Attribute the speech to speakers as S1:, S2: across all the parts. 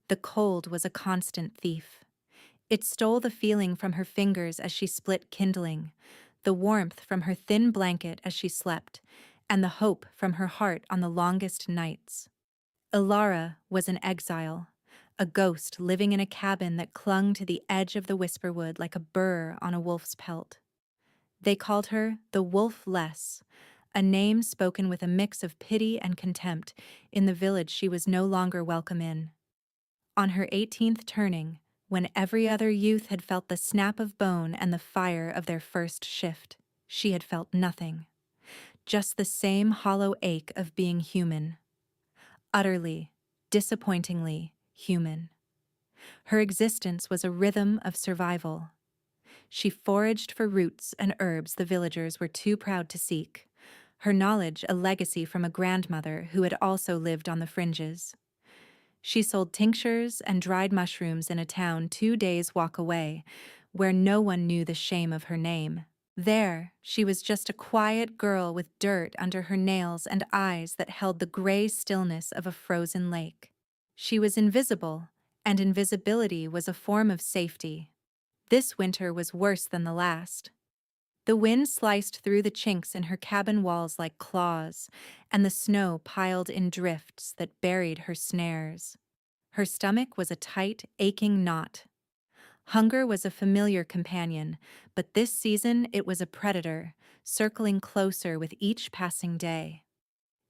S1: The cold was a constant thief. It stole the feeling from her fingers as she split kindling, the warmth from her thin blanket as she slept, and the hope from her heart on the longest nights. Ilara was an exile, a ghost living in a cabin that clung to the edge of the whisperwood like a burr on a wolf's pelt. They called her the Wolf-less, a name spoken with a mix of pity and contempt in the village she was no longer welcome in. On her 18th turning, when every other youth had felt the snap of bone and the fire of their first shift, she had felt nothing. Just the same hollow ache of being human. Utterly, disappointingly human. Her existence was a rhythm of survival. She foraged for roots and herbs the villagers were too proud to seek, her knowledge a legacy from a grandmother who had also lived on the fringes. She sold tinctures and dried mushrooms in a town 2 days' walk away, where no one knew the shame of her name. There, she was just a quiet girl with dirt under her nails and eyes that held the gray stillness of a frozen lake. She was invisible, and invisibility was a form of safety. This winter was worse than the last. The wind sliced through the chinks in her cabin walls like claws, and the snow piled in drifts that buried her snares. Her stomach was a tight, aching knot. Hunger was a familiar companion, but this season it was a predator, circling closer with each passing day.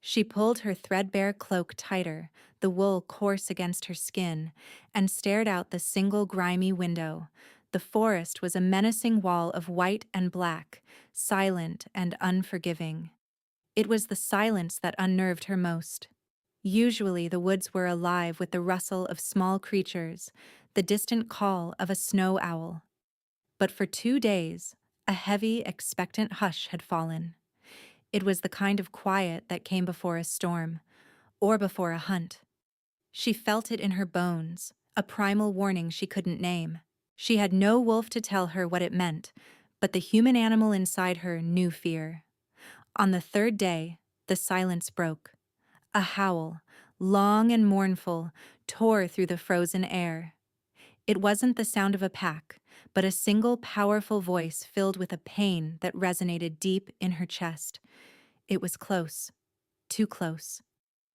S1: She pulled her threadbare cloak tighter, the wool coarse against her skin, and stared out the single grimy window. The forest was a menacing wall of white and black, silent and unforgiving. It was the silence that unnerved her most. Usually the woods were alive with the rustle of small creatures, the distant call of a snow owl. But for 2 days, a heavy, expectant hush had fallen. It was the kind of quiet that came before a storm, or before a hunt. She felt it in her bones, a primal warning she couldn't name. She had no wolf to tell her what it meant, but the human animal inside her knew fear. On the third day, the silence broke. A howl, long and mournful, tore through the frozen air. It wasn't the sound of a pack, but a single powerful voice filled with a pain that resonated deep in her chest. It was close, too close.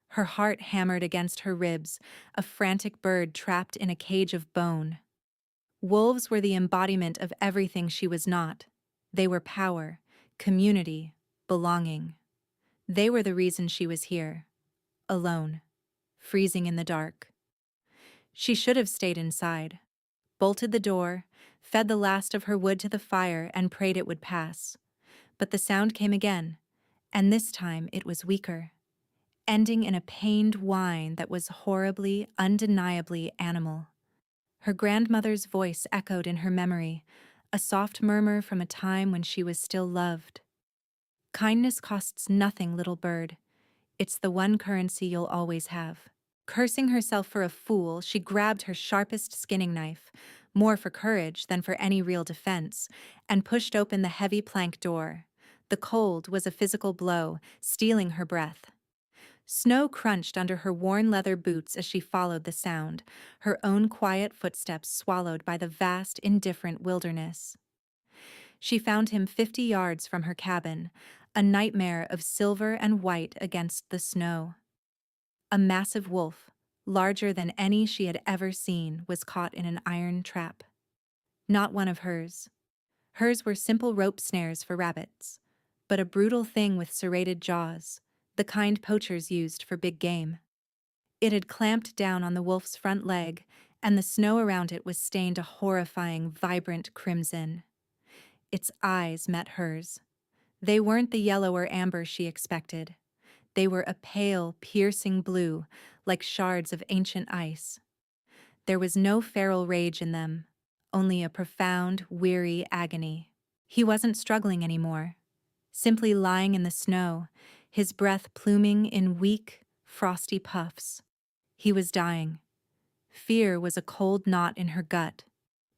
S1: Her heart hammered against her ribs, a frantic bird trapped in a cage of bone. Wolves were the embodiment of everything she was not. They were power, community, belonging. They were the reason she was here, alone, freezing in the dark. She should have stayed inside, bolted the door, fed the last of her wood to the fire, and prayed it would pass. But the sound came again, and this time it was weaker, ending in a pained whine that was horribly, undeniably animal. Her grandmother's voice echoed in her memory, a soft murmur from a time when she was still loved. Kindness costs nothing, little bird. It's the one currency you'll always have. Cursing herself for a fool, she grabbed her sharpest skinning knife, more for courage than for any real defense, and pushed open the heavy plank door. The cold was a physical blow, stealing her breath. Snow crunched under her worn leather boots as she followed the sound, her own quiet footsteps swallowed by the vast, indifferent wilderness. She found him 50 yards from her cabin, a nightmare of silver and white against the snow. A massive wolf, larger than any she had ever seen, was caught in an iron trap. Not one of hers. Hers were simple rope snares for rabbits, but a brutal thing with serrated jaws, the kind poachers used for big game. It had clamped down on the wolf's front leg, and the snow around it was stained a horrifying, vibrant crimson. Its eyes met hers. They weren't the yellow or amber she expected. They were a pale, piercing blue, like shards of ancient ice. There was no feral rage in them, only a profound, weary agony. He wasn't struggling anymore, simply lying in the snow, his breath pluming in weak, frosty puffs. He was dying. Fear was a cold knot in her gut,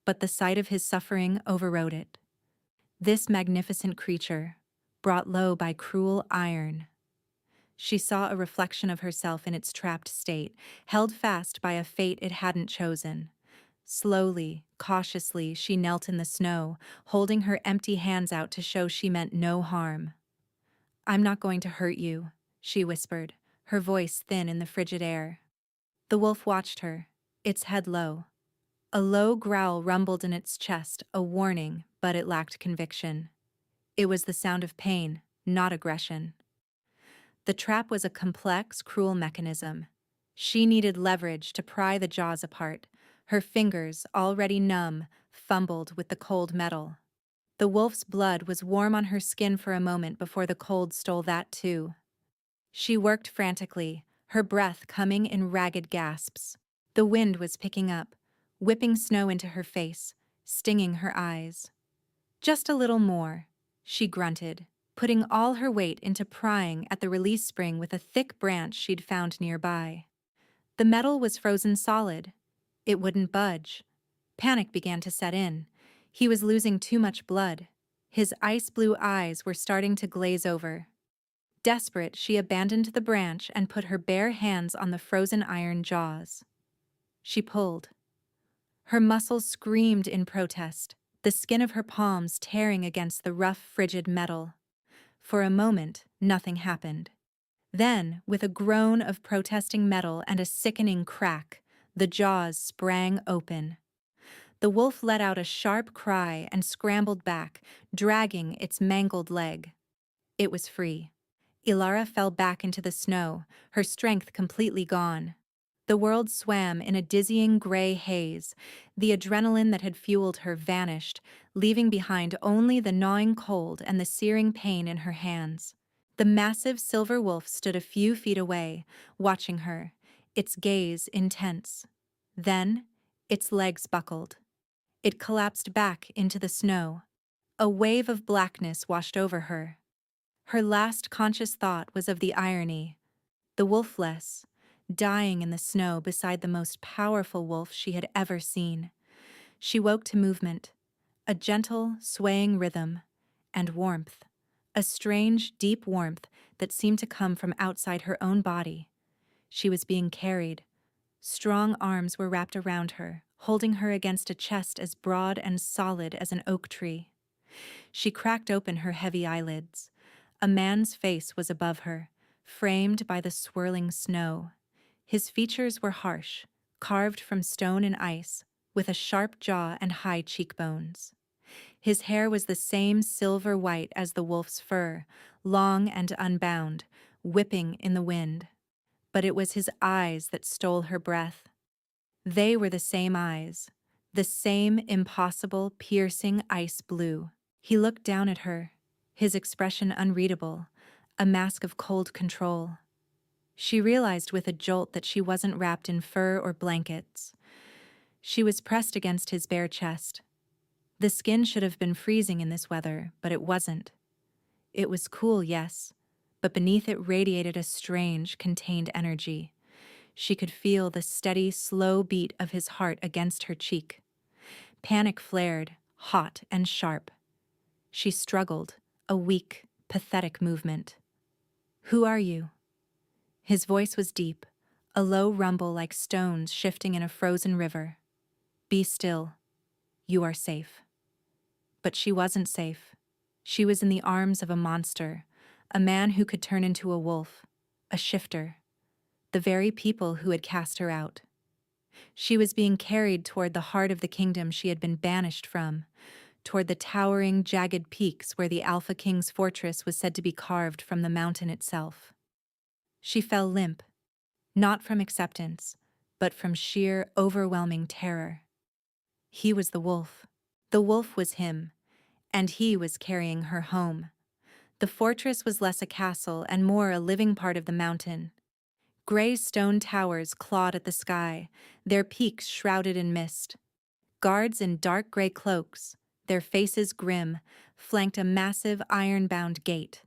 S1: but the sight of his suffering overrode it. This magnificent creature, brought low by cruel iron. She saw a reflection of herself in its trapped state, held fast by a fate it hadn't chosen. Slowly, cautiously, she knelt in the snow, holding her empty hands out to show she meant no harm. "I'm not going to hurt you," she whispered, her voice thin in the frigid air. The wolf watched her, its head low. A low growl rumbled in its chest, a warning, but it lacked conviction. It was the sound of pain, not aggression. The trap was a complex, cruel mechanism. She needed leverage to pry the jaws apart. Her fingers, already numb, fumbled with the cold metal. The wolf's blood was warm on her skin for a moment before the cold stole that too. She worked frantically, her breath coming in ragged gasps. The wind was picking up, whipping snow into her face, stinging her eyes. "Just a little more," she grunted, putting all her weight into prying at the release spring with a thick branch she'd found nearby. The metal was frozen solid. It wouldn't budge. Panic began to set in. He was losing too much blood. His ice-blue eyes were starting to glaze over. Desperate, she abandoned the branch and put her bare hands on the frozen iron jaws. She pulled. Her muscles screamed in protest, the skin of her palms tearing against the rough, frigid metal. For a moment, nothing happened. Then, with a groan of protesting metal and a sickening crack, the jaws sprang open. The wolf let out a sharp cry and scrambled back, dragging its mangled leg. It was free. Ilara fell back into the snow, her strength completely gone. The world swam in a dizzying gray haze. The adrenaline that had fueled her vanished, leaving behind only the gnawing cold and the searing pain in her hands. The massive silver wolf stood a few feet away, watching her, its gaze intense. Then, its legs buckled. It collapsed back into the snow. A wave of blackness washed over her. Her last conscious thought was of the irony. The wolfless, dying in the snow beside the most powerful wolf she had ever seen. She woke to movement, a gentle, swaying rhythm, and warmth, a strange, deep warmth that seemed to come from outside her own body. She was being carried. Strong arms were wrapped around her, holding her against a chest as broad and solid as an oak tree. She cracked open her heavy eyelids. A man's face was above her, framed by the swirling snow. His features were harsh, carved from stone and ice, with a sharp jaw and high cheekbones. His hair was the same silver white as the wolf's fur, long and unbound, whipping in the wind. But it was his eyes that stole her breath. They were the same eyes, the same impossible, piercing ice blue. He looked down at her, his expression unreadable, a mask of cold control. She realized with a jolt that she wasn't wrapped in fur or blankets. She was pressed against his bare chest. The skin should have been freezing in this weather, but it wasn't. It was cool, yes, but beneath it radiated a strange, contained energy. She could feel the steady, slow beat of his heart against her cheek. Panic flared, hot and sharp. She struggled, a weak, pathetic movement. "Who are you?" His voice was deep, a low rumble like stones shifting in a frozen river. "Be still. You are safe." But she wasn't safe. She was in the arms of a monster, a man who could turn into a wolf, a shifter, the very people who had cast her out. She was being carried toward the heart of the kingdom she had been banished from, toward the towering, jagged peaks where the Alpha King's fortress was said to be carved from the mountain itself. She fell limp, not from acceptance, but from sheer, overwhelming terror. He was the wolf. The wolf was him, and he was carrying her home. The fortress was less a castle and more a living part of the mountain. Gray stone towers clawed at the sky, their peaks shrouded in mist. Guards in dark gray cloaks, their faces grim, flanked a massive iron-bound gate.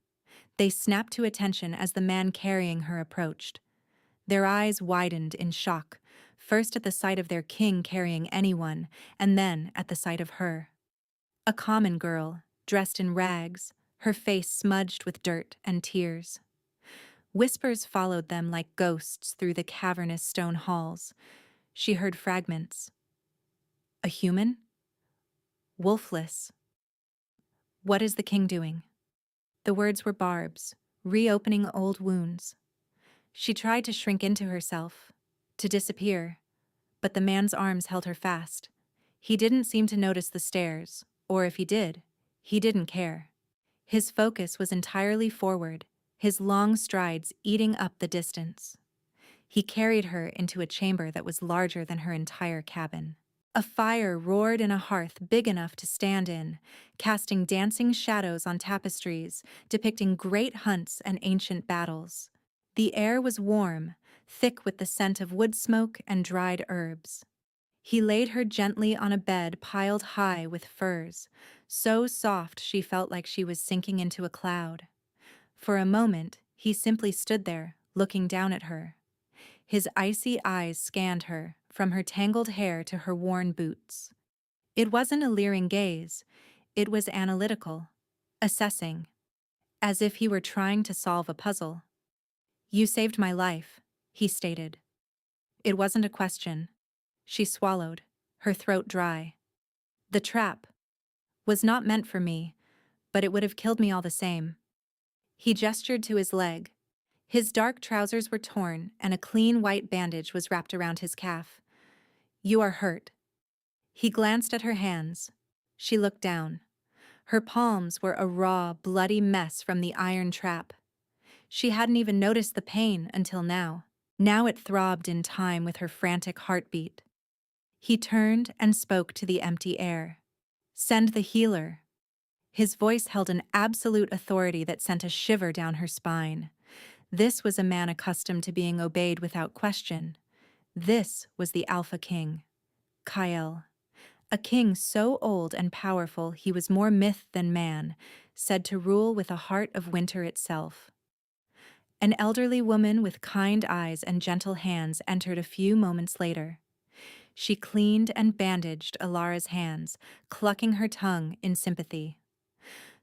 S1: They snapped to attention as the man carrying her approached. Their eyes widened in shock, first at the sight of their king carrying anyone, and then at the sight of her. A common girl, dressed in rags, her face smudged with dirt and tears. Whispers followed them like ghosts through the cavernous stone halls. She heard fragments. A human? Wolfless. What is the king doing? The words were barbs, reopening old wounds. She tried to shrink into herself, to disappear, but the man's arms held her fast. He didn't seem to notice the stares, or if he did, he didn't care. His focus was entirely forward, his long strides eating up the distance. He carried her into a chamber that was larger than her entire cabin. A fire roared in a hearth big enough to stand in, casting dancing shadows on tapestries, depicting great hunts and ancient battles. The air was warm, thick with the scent of wood smoke and dried herbs. He laid her gently on a bed piled high with furs, so soft she felt like she was sinking into a cloud. For a moment, he simply stood there, looking down at her. His icy eyes scanned her, from her tangled hair to her worn boots. It wasn't a leering gaze, it was analytical, assessing, as if he were trying to solve a puzzle. "You saved my life," he stated. It wasn't a question. She swallowed, her throat dry. "The trap was not meant for me, but it would have killed me all the same." He gestured to his leg. His dark trousers were torn, and a clean white bandage was wrapped around his calf. "You are hurt." He glanced at her hands. She looked down. Her palms were a raw, bloody mess from the iron trap. She hadn't even noticed the pain until now. Now it throbbed in time with her frantic heartbeat. He turned and spoke to the empty air. "Send the healer." His voice held an absolute authority that sent a shiver down her spine. This was a man accustomed to being obeyed without question. This was the Alpha King, Kyle. A king so old and powerful he was more myth than man, said to rule with a heart of winter itself. An elderly woman with kind eyes and gentle hands entered a few moments later. She cleaned and bandaged Alara's hands, clucking her tongue in sympathy.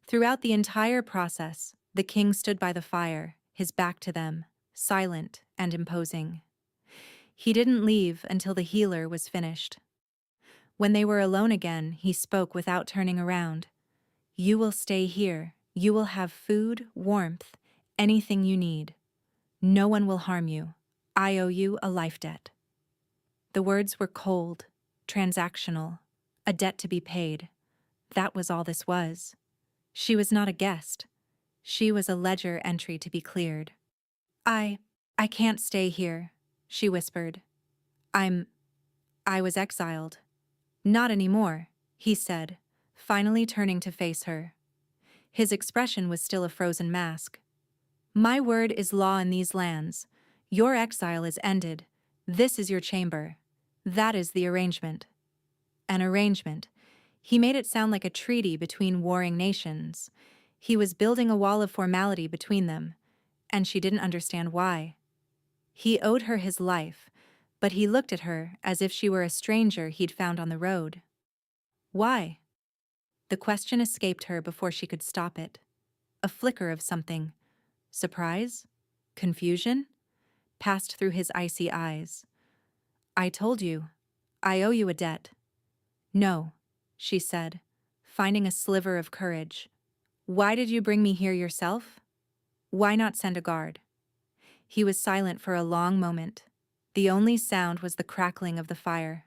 S1: Throughout the entire process, the king stood by the fire, his back to them, silent and imposing. He didn't leave until the healer was finished. When they were alone again, he spoke without turning around. "You will stay here. You will have food, warmth, anything you need. No one will harm you. I owe you a life debt." The words were cold, transactional, a debt to be paid. That was all this was. She was not a guest. She was a ledger entry to be cleared. I can't stay here," she whispered. I was exiled." "Not anymore," he said, finally turning to face her. His expression was still a frozen mask. "My word is law in these lands. Your exile is ended. This is your chamber. That is the arrangement." An arrangement. He made it sound like a treaty between warring nations. He was building a wall of formality between them, and she didn't understand why. He owed her his life, but he looked at her as if she were a stranger he'd found on the road. Why? The question escaped her before she could stop it. A flicker of something. Surprise? Confusion? Passed through his icy eyes. "I told you. I owe you a debt." "No," she said, finding a sliver of courage. "Why did you bring me here yourself? Why not send a guard?" He was silent for a long moment. The only sound was the crackling of the fire.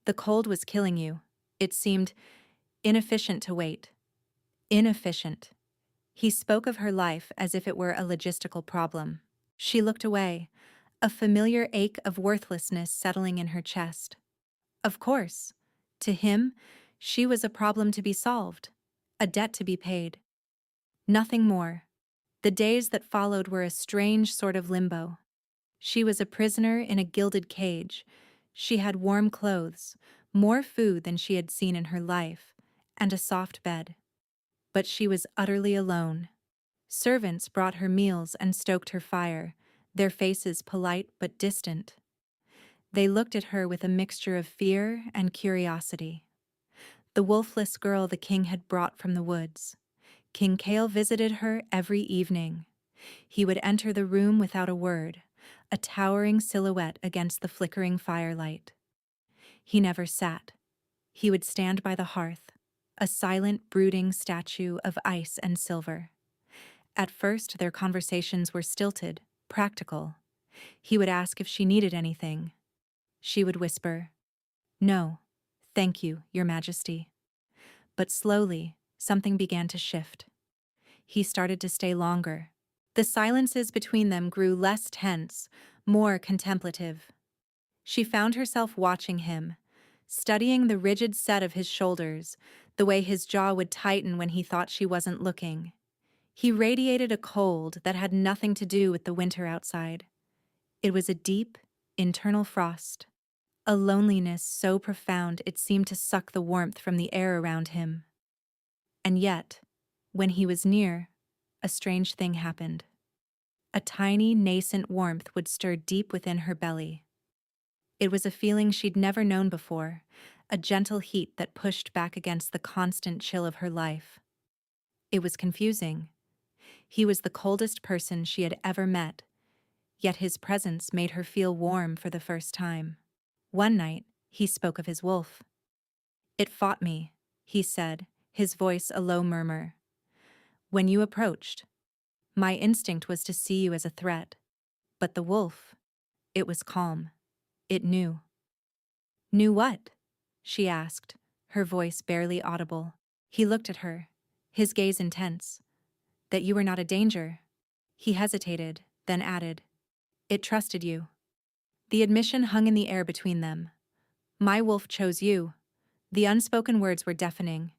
S1: "The cold was killing you. It seemed inefficient to wait." Inefficient. He spoke of her life as if it were a logistical problem. She looked away, a familiar ache of worthlessness settling in her chest. Of course, to him, she was a problem to be solved, a debt to be paid. Nothing more. The days that followed were a strange sort of limbo. She was a prisoner in a gilded cage. She had warm clothes, more food than she had seen in her life, and a soft bed. But she was utterly alone. Servants brought her meals and stoked her fire, their faces polite but distant. They looked at her with a mixture of fear and curiosity. The wolfless girl the king had brought from the woods. King Kale visited her every evening. He would enter the room without a word, a towering silhouette against the flickering firelight. He never sat. He would stand by the hearth, a silent, brooding statue of ice and silver. At first, their conversations were stilted, practical. He would ask if she needed anything. She would whisper, "No, thank you, Your Majesty." But slowly, something began to shift. He started to stay longer. The silences between them grew less tense, more contemplative. She found herself watching him, studying the rigid set of his shoulders, the way his jaw would tighten when he thought she wasn't looking. He radiated a cold that had nothing to do with the winter outside. It was a deep, internal frost, a loneliness so profound it seemed to suck the warmth from the air around him. And yet, when he was near, a strange thing happened. A tiny, nascent warmth would stir deep within her belly. It was a feeling she'd never known before, a gentle heat that pushed back against the constant chill of her life. It was confusing. He was the coldest person she had ever met, yet his presence made her feel warm for the first time. One night, he spoke of his wolf. "It fought me," he said, his voice a low murmur. "When you approached, my instinct was to see you as a threat. But the wolf, it was calm. It knew." "Knew what?" she asked, her voice barely audible. He looked at her, his gaze intense. "That you were not a danger." He hesitated, then added, "It trusted you." The admission hung in the air between them. "My wolf chose you." The unspoken words were deafening.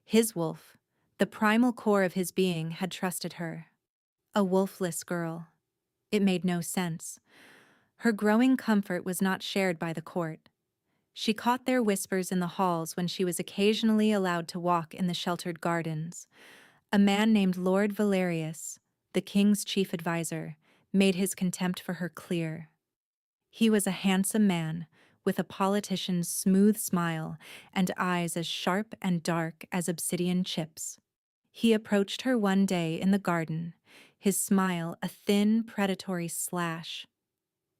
S1: His wolf, the primal core of his being, had trusted her. A wolfless girl. It made no sense. Her growing comfort was not shared by the court. She caught their whispers in the halls when she was occasionally allowed to walk in the sheltered gardens. A man named Lord Valerius, the king's chief advisor, made his contempt for her clear. He was a handsome man, with a politician's smooth smile and eyes as sharp and dark as obsidian chips. He approached her one day in the garden, his smile a thin, predatory slash.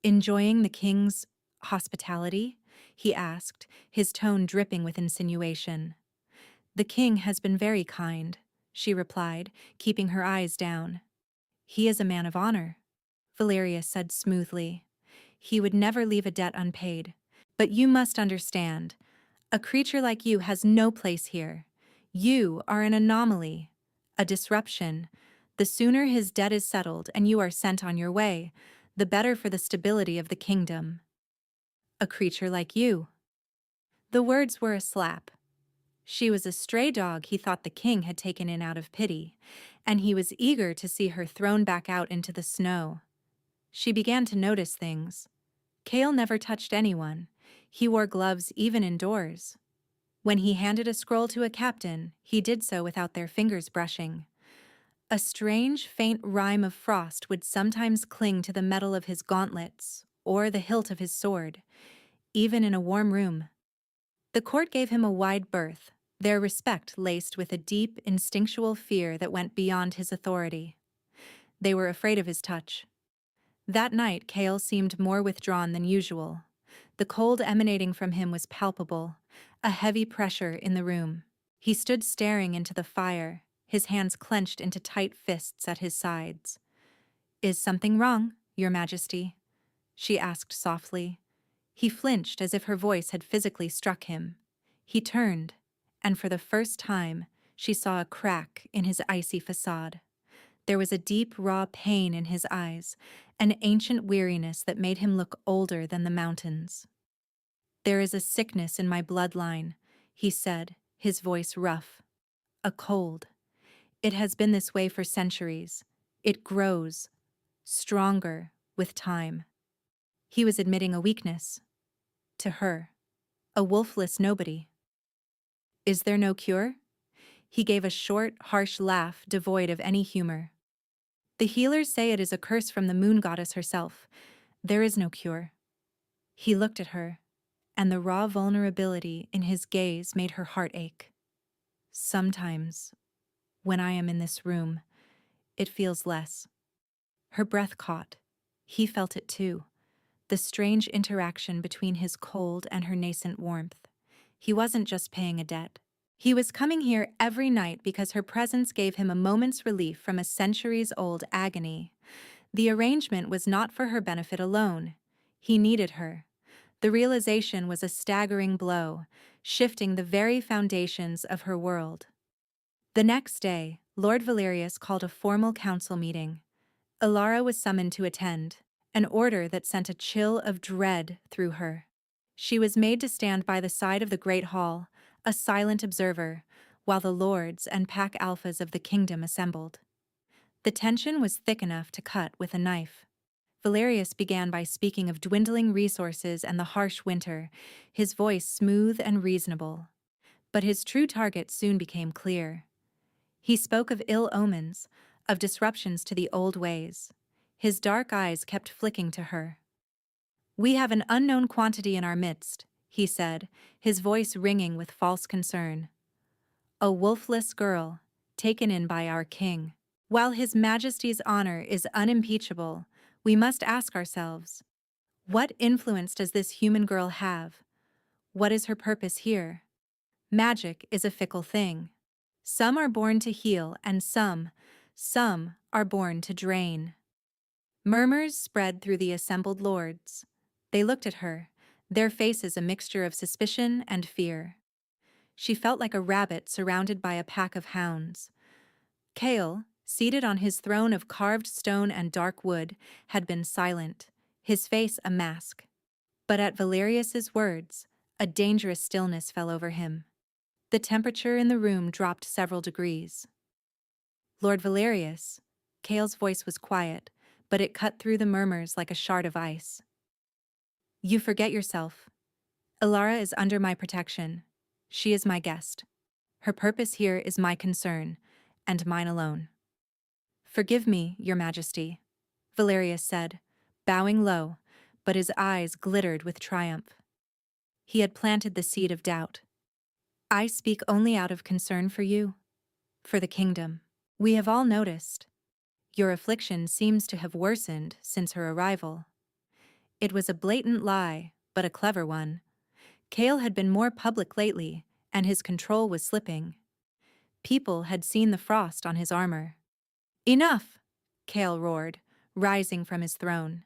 S1: "Enjoying the king's hospitality?" he asked, his tone dripping with insinuation. "The king has been very kind," she replied, keeping her eyes down. "He is a man of honor," Valerius said smoothly. "He would never leave a debt unpaid. But you must understand, a creature like you has no place here. You are an anomaly, a disruption. The sooner his debt is settled and you are sent on your way, the better for the stability of the kingdom." "A creature like you." The words were a slap. She was a stray dog he thought the king had taken in out of pity, and he was eager to see her thrown back out into the snow. She began to notice things. Kale never touched anyone. He wore gloves even indoors. When he handed a scroll to a captain, he did so without their fingers brushing. A strange, faint rime of frost would sometimes cling to the metal of his gauntlets or the hilt of his sword, even in a warm room. The court gave him a wide berth, their respect laced with a deep, instinctual fear that went beyond his authority. They were afraid of his touch. That night, Kale seemed more withdrawn than usual. The cold emanating from him was palpable, a heavy pressure in the room. He stood staring into the fire, his hands clenched into tight fists at his sides. "Is something wrong, Your Majesty?" she asked softly. He flinched as if her voice had physically struck him. He turned, and for the first time, she saw a crack in his icy facade. There was a deep, raw pain in his eyes, an ancient weariness that made him look older than the mountains. "There is a sickness in my bloodline," he said, his voice rough. "A cold. It has been this way for centuries. It grows, stronger, with time." He was admitting a weakness. To her, a wolfless nobody. "Is there no cure?" He gave a short, harsh laugh devoid of any humor. "The healers say it is a curse from the moon goddess herself. There is no cure." He looked at her, and the raw vulnerability in his gaze made her heart ache. "Sometimes, when I am in this room, it feels less." Her breath caught. He felt it too. The strange interaction between his cold and her nascent warmth. He wasn't just paying a debt. He was coming here every night because her presence gave him a moment's relief from a centuries-old agony. The arrangement was not for her benefit alone. He needed her. The realization was a staggering blow, shifting the very foundations of her world. The next day, Lord Valerius called a formal council meeting. Ilara was summoned to attend, an order that sent a chill of dread through her. She was made to stand by the side of the great hall, a silent observer, while the lords and pack alphas of the kingdom assembled. The tension was thick enough to cut with a knife. Valerius began by speaking of dwindling resources and the harsh winter, his voice smooth and reasonable. But his true target soon became clear. He spoke of ill omens, of disruptions to the old ways. His dark eyes kept flicking to her. "We have an unknown quantity in our midst," he said, his voice ringing with false concern. "A wolfless girl, taken in by our king. While His Majesty's honor is unimpeachable, we must ask ourselves, what influence does this human girl have? What is her purpose here? Magic is a fickle thing. Some are born to heal and some are born to drain." Murmurs spread through the assembled lords. They looked at her, their faces a mixture of suspicion and fear. She felt like a rabbit surrounded by a pack of hounds. Kale, seated on his throne of carved stone and dark wood, had been silent, his face a mask. But at Valerius's words, a dangerous stillness fell over him. The temperature in the room dropped several degrees. "Lord Valerius," Kale's voice was quiet, but it cut through the murmurs like a shard of ice. "You forget yourself. Ilara is under my protection. She is my guest. Her purpose here is my concern, and mine alone." "Forgive me, Your Majesty," Valerius said, bowing low, but his eyes glittered with triumph. He had planted the seed of doubt. "I speak only out of concern for you, for the kingdom. We have all noticed. Your affliction seems to have worsened since her arrival." It was a blatant lie, but a clever one. Kale had been more public lately, and his control was slipping. People had seen the frost on his armor. "Enough!" Kale roared, rising from his throne.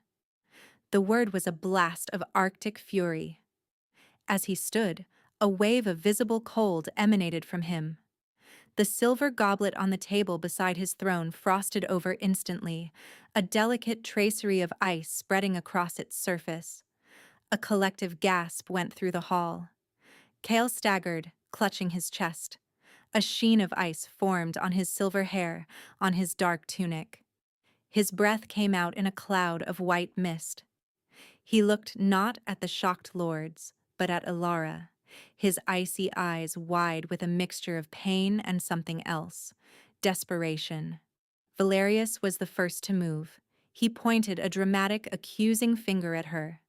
S1: The word was a blast of Arctic fury. As he stood, a wave of visible cold emanated from him. The silver goblet on the table beside his throne frosted over instantly, a delicate tracery of ice spreading across its surface. A collective gasp went through the hall. Kale staggered, clutching his chest. A sheen of ice formed on his silver hair, on his dark tunic. His breath came out in a cloud of white mist. He looked not at the shocked lords, but at Ilara, his icy eyes wide with a mixture of pain and something else, desperation. Valerius was the first to move. He pointed a dramatic, accusing finger at her.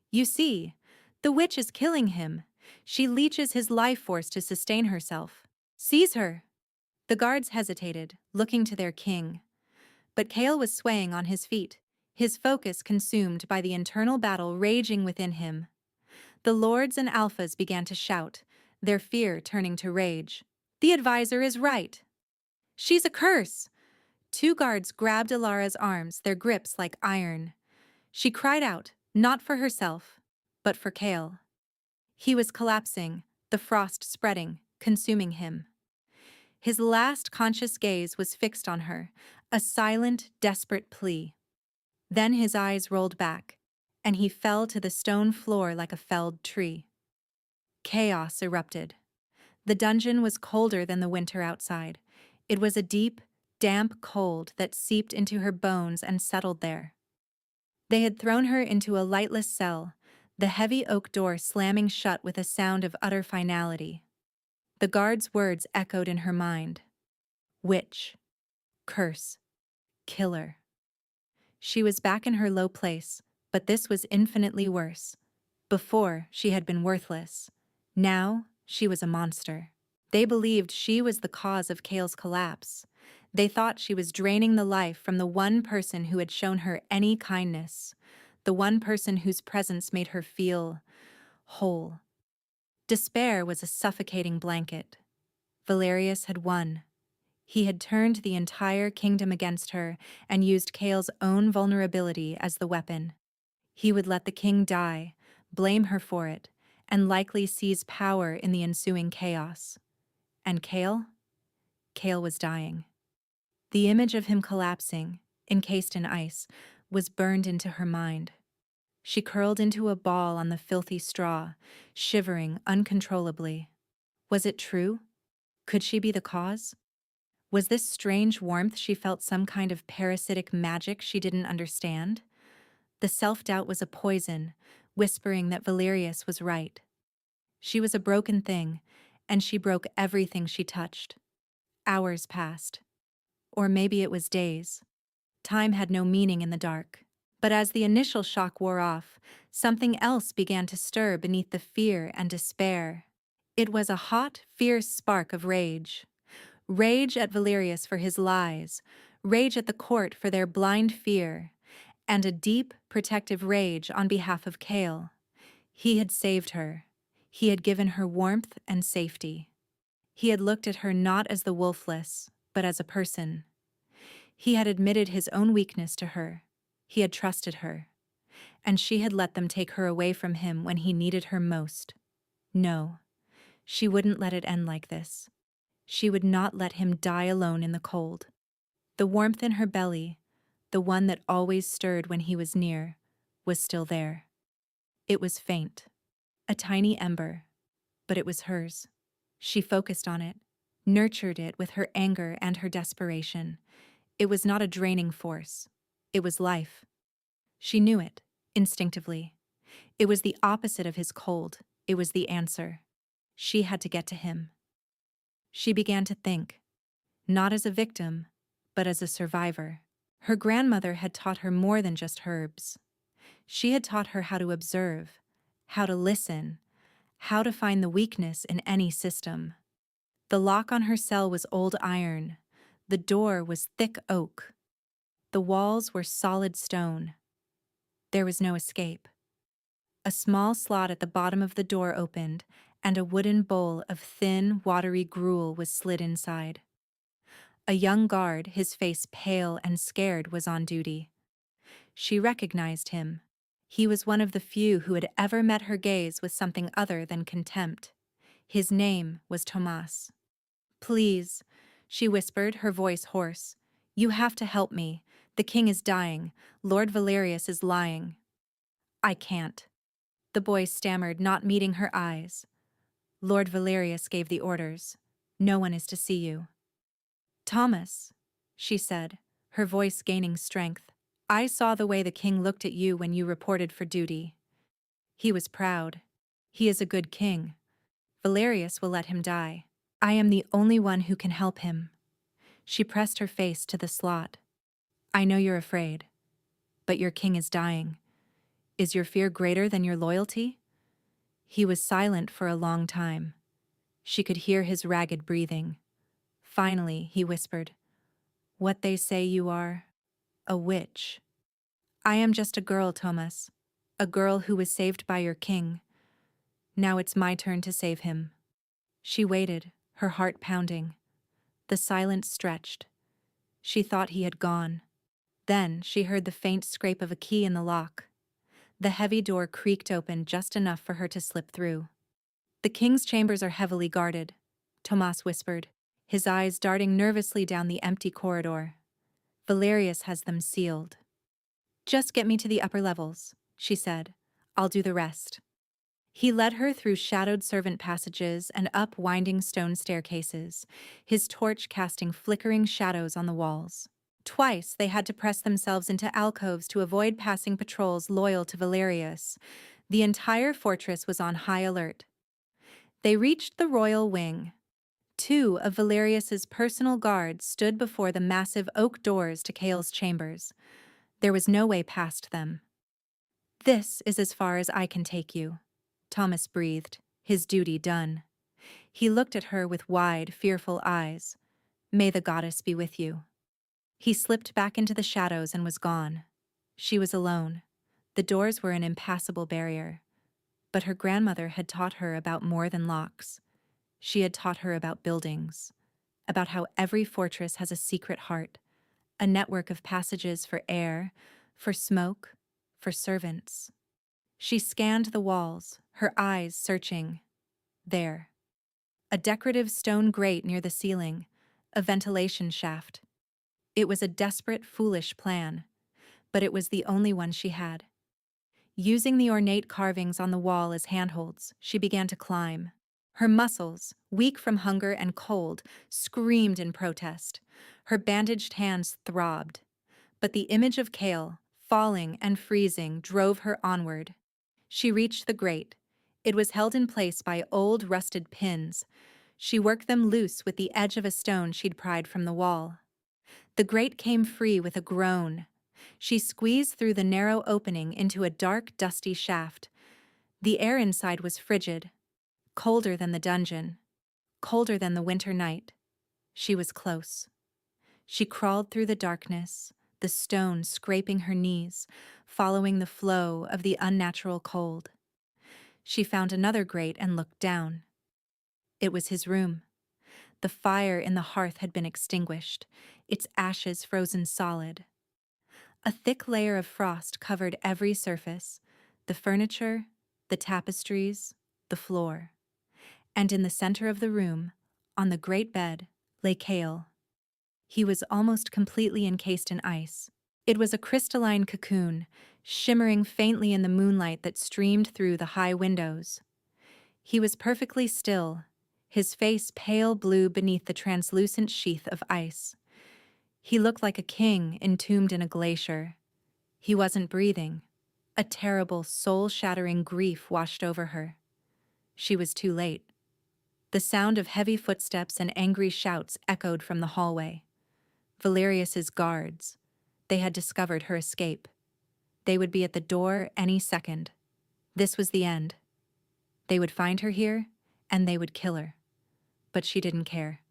S1: "You see, the witch is killing him. She leeches his life force to sustain herself. Seize her!" The guards hesitated, looking to their king. But Kale was swaying on his feet, his focus consumed by the internal battle raging within him. The lords and alphas began to shout, their fear turning to rage. "The advisor is right. She's a curse!" Two guards grabbed Ilara's arms, their grips like iron. She cried out, not for herself, but for Kale. He was collapsing, the frost spreading, consuming him. His last conscious gaze was fixed on her, a silent, desperate plea. Then his eyes rolled back, and he fell to the stone floor like a felled tree. Chaos erupted. The dungeon was colder than the winter outside. It was a deep, damp cold that seeped into her bones and settled there. They had thrown her into a lightless cell, the heavy oak door slamming shut with a sound of utter finality. The guard's words echoed in her mind. Witch. Curse. Killer. She was back in her low place, but this was infinitely worse. Before, she had been worthless. Now, she was a monster. They believed she was the cause of Kale's collapse. They thought she was draining the life from the one person who had shown her any kindness, the one person whose presence made her feel whole. Despair was a suffocating blanket. Valerius had won. He had turned the entire kingdom against her and used Kale's own vulnerability as the weapon. He would let the king die, blame her for it, and likely seize power in the ensuing chaos. And Kale? Kale was dying. The image of him collapsing, encased in ice, was burned into her mind. She curled into a ball on the filthy straw, shivering uncontrollably. Was it true? Could she be the cause? Was this strange warmth she felt some kind of parasitic magic she didn't understand? The self-doubt was a poison, whispering that Valerius was right. She was a broken thing, and she broke everything she touched. Hours passed. Or maybe it was days. Time had no meaning in the dark. But as the initial shock wore off, something else began to stir beneath the fear and despair. It was a hot, fierce spark of rage. Rage at Valerius for his lies, rage at the court for their blind fear, and a deep, protective rage on behalf of Kale. He had saved her. He had given her warmth and safety. He had looked at her not as the wolfless, but as a person. He had admitted his own weakness to her. He had trusted her. And she had let them take her away from him when he needed her most. No, she wouldn't let it end like this. She would not let him die alone in the cold. The warmth in her belly, the one that always stirred when he was near, was still there. It was faint, a tiny ember, but it was hers. She focused on it, nurtured it with her anger and her desperation. It was not a draining force. It was life. She knew it, instinctively. It was the opposite of his cold. It was the answer. She had to get to him. She began to think, not as a victim, but as a survivor. Her grandmother had taught her more than just herbs. She had taught her how to observe, how to listen, how to find the weakness in any system. The lock on her cell was old iron. The door was thick oak. The walls were solid stone. There was no escape. A small slot at the bottom of the door opened, and a wooden bowl of thin, watery gruel was slid inside. A young guard, his face pale and scared, was on duty. She recognized him. He was one of the few who had ever met her gaze with something other than contempt. His name was Tomas. "Please," she whispered, her voice hoarse. "You have to help me. The king is dying. Lord Valerius is lying." "I can't." The boy stammered, not meeting her eyes. "Lord Valerius gave the orders. No one is to see you." "Thomas," she said, her voice gaining strength, "I saw the way the king looked at you when you reported for duty. He was proud. He is a good king. Valerius will let him die. I am the only one who can help him." She pressed her face to the slot. "I know you're afraid, but your king is dying. Is your fear greater than your loyalty?" He was silent for a long time. She could hear his ragged breathing. Finally, he whispered, "What they say you are? A witch." "I am just a girl, Thomas. A girl who was saved by your king. Now it's my turn to save him." She waited, her heart pounding. The silence stretched. She thought he had gone. Then she heard the faint scrape of a key in the lock. The heavy door creaked open just enough for her to slip through. "The king's chambers are heavily guarded," Tomas whispered, his eyes darting nervously down the empty corridor. "Valerius has them sealed." "Just get me to the upper levels," she said. "I'll do the rest." He led her through shadowed servant passages and up winding stone staircases, his torch casting flickering shadows on the walls. Twice they had to press themselves into alcoves to avoid passing patrols loyal to Valerius. The entire fortress was on high alert. They reached the royal wing. Two of Valerius's personal guards stood before the massive oak doors to Kale's chambers. There was no way past them. "This is as far as I can take you," Thomas breathed, his duty done. He looked at her with wide, fearful eyes. May the goddess be with you." He slipped back into the shadows and was gone. She was alone. The doors were an impassable barrier. But her grandmother had taught her about more than locks. She had taught her about buildings, about how every fortress has a secret heart, a network of passages for air, for smoke, for servants. She scanned the walls, her eyes searching. There. A decorative stone grate near the ceiling, a ventilation shaft. It was a desperate, foolish plan, but it was the only one she had. Using the ornate carvings on the wall as handholds, she began to climb. Her muscles, weak from hunger and cold, screamed in protest. Her bandaged hands throbbed. But the image of Kale, falling and freezing, drove her onward. She reached the grate. It was held in place by old, rusted pins. She worked them loose with the edge of a stone she'd pried from the wall. The grate came free with a groan. She squeezed through the narrow opening into a dark, dusty shaft. The air inside was frigid, colder than the dungeon, colder than the winter night. She was close. She crawled through the darkness, the stone scraping her knees, following the flow of the unnatural cold. She found another grate and looked down. It was his room. The fire in the hearth had been extinguished, its ashes frozen solid. A thick layer of frost covered every surface, the furniture, the tapestries, the floor. And in the center of the room, on the great bed, lay Kale. He was almost completely encased in ice. It was a crystalline cocoon, shimmering faintly in the moonlight that streamed through the high windows. He was perfectly still, his face pale blue beneath the translucent sheath of ice. He looked like a king entombed in a glacier. He wasn't breathing. A terrible, soul-shattering grief washed over her. She was too late. The sound of heavy footsteps and angry shouts echoed from the hallway. Valerius's guards. They had discovered her escape. They would be at the door any second. This was the end. They would find her here, and they would kill her. But she didn't care.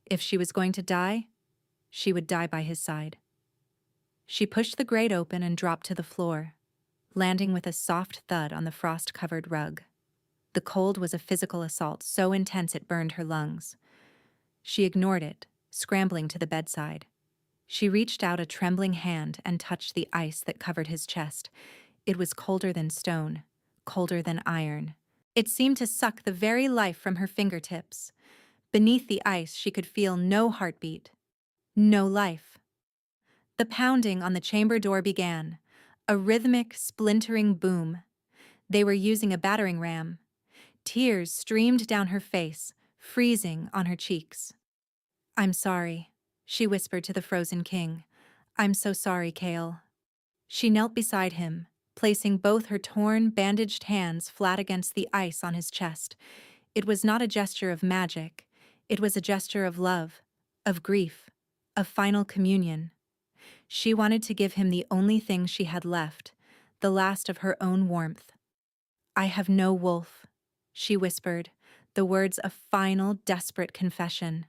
S1: If she was going to die, she would die by his side. She pushed the grate open and dropped to the floor, landing with a soft thud on the frost-covered rug. The cold was a physical assault so intense it burned her lungs. She ignored it, scrambling to the bedside. She reached out a trembling hand and touched the ice that covered his chest. It was colder than stone, colder than iron. It seemed to suck the very life from her fingertips. Beneath the ice, she could feel no heartbeat, no life. The pounding on the chamber door began, a rhythmic, splintering boom. They were using a battering ram. Tears streamed down her face, freezing on her cheeks. "I'm sorry," she whispered to the frozen king. "I'm so sorry, Kale." She knelt beside him, placing both her torn, bandaged hands flat against the ice on his chest. It was not a gesture of magic. It was a gesture of love, of grief, of final communion. She wanted to give him the only thing she had left, the last of her own warmth. "I have no wolf," she whispered, the words a final, desperate confession.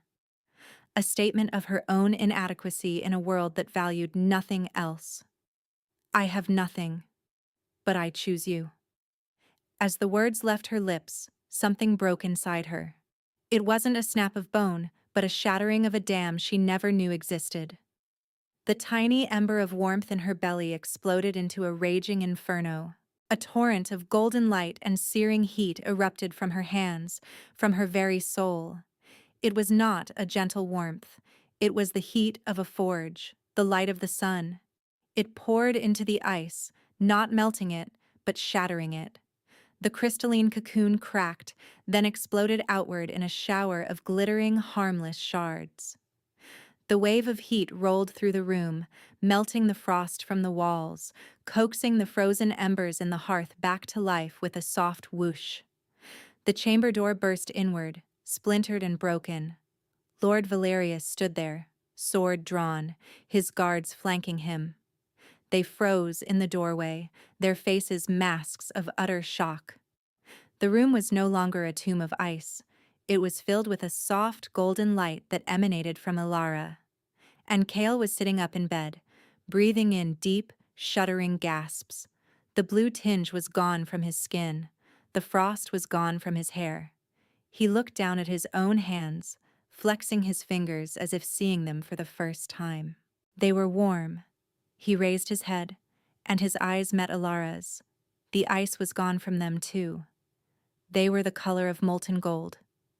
S1: A statement of her own inadequacy in a world that valued nothing else. "I have nothing, but I choose you." As the words left her lips, something broke inside her. It wasn't a snap of bone, but a shattering of a dam she never knew existed. The tiny ember of warmth in her belly exploded into a raging inferno. A torrent of golden light and searing heat erupted from her hands, from her very soul. It was not a gentle warmth. It was the heat of a forge, the light of the sun. It poured into the ice, not melting it, but shattering it. The crystalline cocoon cracked, then exploded outward in a shower of glittering, harmless shards. The wave of heat rolled through the room, melting the frost from the walls, coaxing the frozen embers in the hearth back to life with a soft whoosh. The chamber door burst inward, splintered and broken. Lord Valerius stood there, sword drawn, his guards flanking him. They froze in the doorway, their faces masks of utter shock. The room was no longer a tomb of ice. It was filled with a soft golden light that emanated from Alara. And Kale was sitting up in bed, breathing in deep, shuddering gasps. The blue tinge was gone from his skin. The frost was gone from his hair. He looked down at his own hands, flexing his fingers as if seeing them for the first time. They were warm. He raised his head, and his eyes met Alara's. The ice was gone from them too. They were the color of molten gold,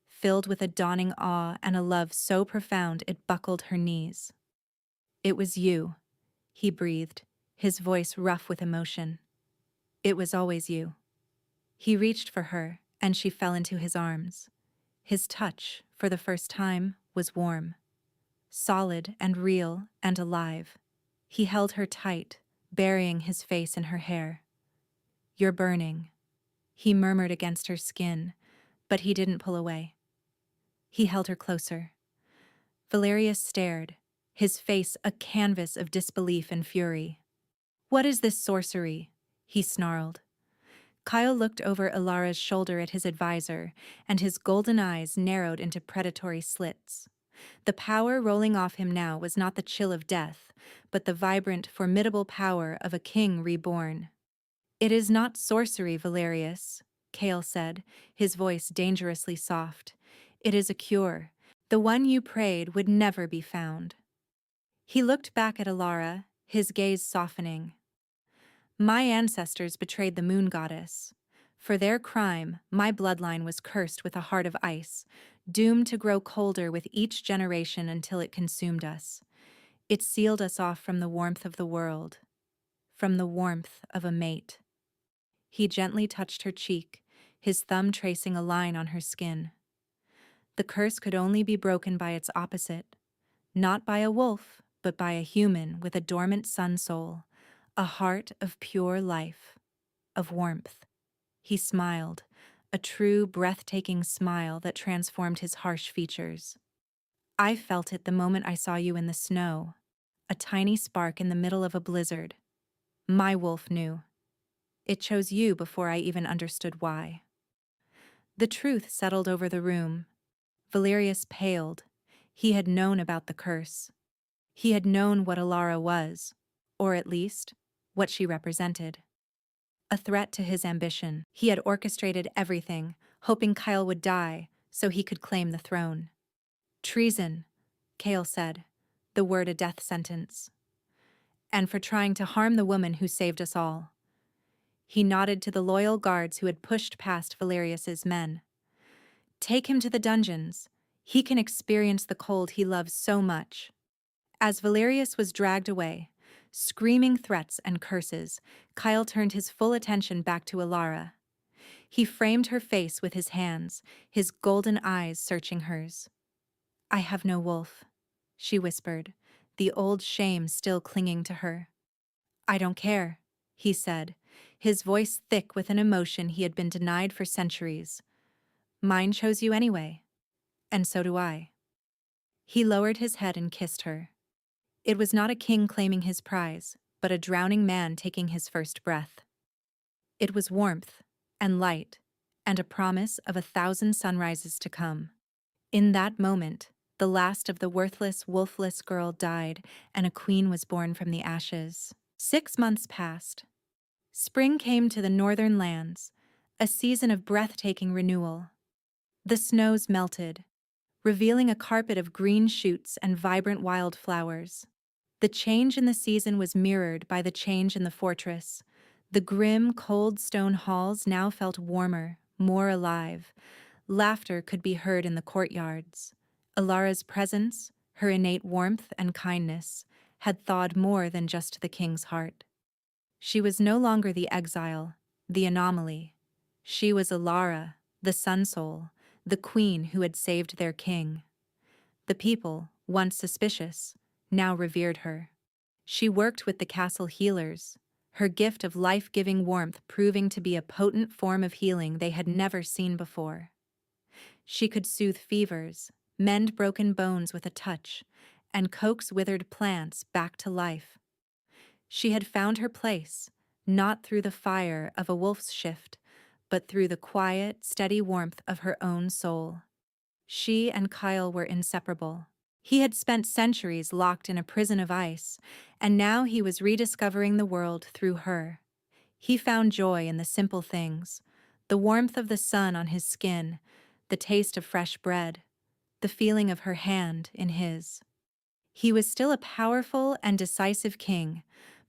S1: filled with a dawning awe and a love so profound it buckled her knees. "It was you," he breathed, his voice rough with emotion. "It was always you." He reached for her, and she fell into his arms. His touch, for the first time, was warm, solid and real and alive. He held her tight, burying his face in her hair. "You're burning," he murmured against her skin, but he didn't pull away. He held her closer. Valerius stared, his face a canvas of disbelief and fury. "What is this sorcery?" he snarled. Kyle looked over Alara's shoulder at his advisor, and his golden eyes narrowed into predatory slits. The power rolling off him now was not the chill of death, but the vibrant, formidable power of a king reborn. "It is not sorcery, Valerius," Kale said, his voice dangerously soft. "It is a cure. The one you prayed would never be found." He looked back at Alara, his gaze softening. "My ancestors betrayed the moon goddess. For their crime, my bloodline was cursed with a heart of ice, doomed to grow colder with each generation until it consumed us. It sealed us off from the warmth of the world, from the warmth of a mate." He gently touched her cheek, his thumb tracing a line on her skin. The curse could only be broken by its opposite, not by a wolf, but by a human with a dormant sun soul, a heart of pure life, of warmth. He smiled, a true, breathtaking smile that transformed his harsh features. "I felt it the moment I saw you in the snow, a tiny spark in the middle of a blizzard. My wolf knew. It chose you before I even understood why." The truth settled over the room. Valerius paled. He had known about the curse. He had known what Alara was, or at least, what she represented. A threat to his ambition. He had orchestrated everything, hoping Kyle would die so he could claim the throne. "Treason," Kale said, the word a death sentence. "And for trying to harm the woman who saved us all." He nodded to the loyal guards who had pushed past Valerius's men. "Take him to the dungeons. He can experience the cold he loves so much." As Valerius was dragged away, screaming threats and curses, Kyle turned his full attention back to Alara. He framed her face with his hands, his golden eyes searching hers. "I have no wolf," she whispered, the old shame still clinging to her. "I don't care," he said, his voice thick with an emotion he had been denied for centuries. "Mine chose you anyway. And so do I." He lowered his head and kissed her. It was not a king claiming his prize, but a drowning man taking his first breath. It was warmth, and light, and a promise of 1,000 sunrises to come. In that moment, the last of the worthless, wolfless girl died, and a queen was born from the ashes. 6 months passed. Spring came to the northern lands, a season of breathtaking renewal. The snows melted, revealing a carpet of green shoots and vibrant wildflowers. The change in the season was mirrored by the change in the fortress. The grim, cold stone halls now felt warmer, more alive. Laughter could be heard in the courtyards. Alara's presence, her innate warmth and kindness, had thawed more than just the king's heart. She was no longer the exile, the anomaly. She was Alara, the sun soul, the queen who had saved their king. The people, once suspicious, now revered her. She worked with the castle healers, her gift of life-giving warmth proving to be a potent form of healing they had never seen before. She could soothe fevers, mend broken bones with a touch, and coax withered plants back to life. She had found her place, not through the fire of a wolf's shift, but through the quiet, steady warmth of her own soul. She and Kyle were inseparable. He had spent centuries locked in a prison of ice, and now he was rediscovering the world through her. He found joy in the simple things, the warmth of the sun on his skin, the taste of fresh bread, the feeling of her hand in his. He was still a powerful and decisive king,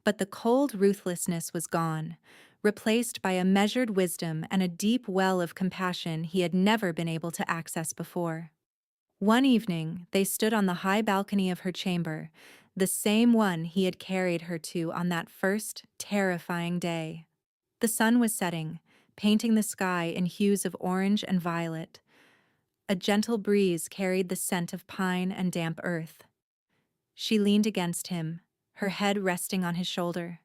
S1: but the cold ruthlessness was gone, replaced by a measured wisdom and a deep well of compassion he had never been able to access before. One evening, they stood on the high balcony of her chamber, the same one he had carried her to on that first, terrifying day. The sun was setting, painting the sky in hues of orange and violet. A gentle breeze carried the scent of pine and damp earth. She leaned against him, her head resting on his shoulder.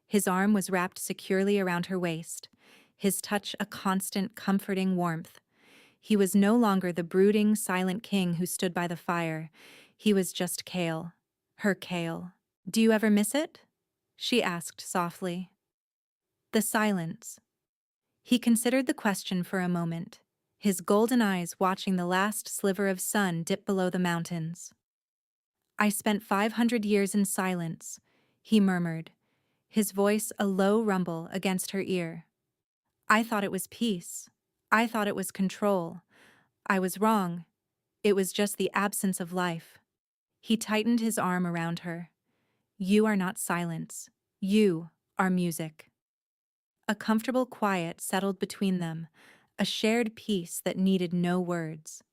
S1: His arm was wrapped securely around her waist, his touch a constant, comforting warmth. He was no longer the brooding, silent king who stood by the fire. He was just Kale, her Kale. "Do you ever miss it?" she asked softly. The silence. He considered the question for a moment, his golden eyes watching the last sliver of sun dip below the mountains. "I spent 500 years in silence," he murmured, his voice a low rumble against her ear. "I thought it was peace. I thought it was control. I was wrong. It was just the absence of life." He tightened his arm around her. "You are not silence. You are music." A comfortable quiet settled between them, a shared peace that needed no words.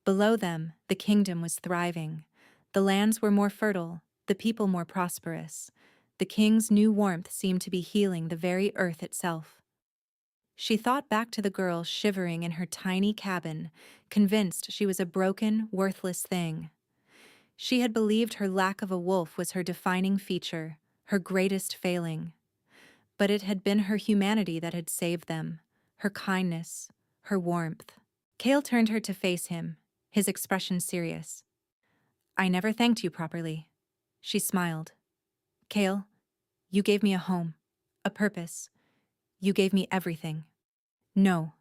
S1: Below them, the kingdom was thriving. The lands were more fertile, the people more prosperous. The king's new warmth seemed to be healing the very earth itself. She thought back to the girl shivering in her tiny cabin, convinced she was a broken, worthless thing. She had believed her lack of a wolf was her defining feature, her greatest failing. But it had been her humanity that had saved them, her kindness, her warmth. Kale turned her to face him, his expression serious. "I never thanked you properly." She smiled. "Kale, you gave me a home, a purpose. You gave me everything." "No,"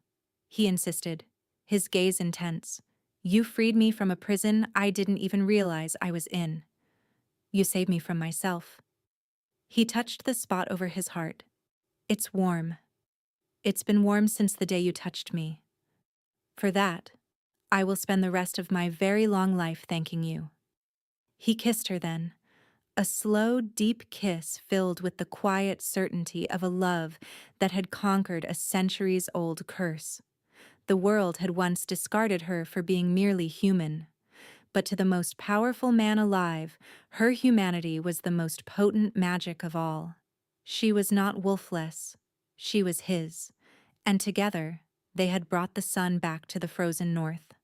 S1: he insisted, his gaze intense. "You freed me from a prison I didn't even realize I was in. You saved me from myself." He touched the spot over his heart. "It's warm. It's been warm since the day you touched me. For that, I will spend the rest of my very long life thanking you." He kissed her then, a slow, deep kiss filled with the quiet certainty of a love that had conquered a centuries-old curse. The world had once discarded her for being merely human, but to the most powerful man alive, her humanity was the most potent magic of all. She was not wolfless, she was his, and together they had brought the sun back to the frozen north.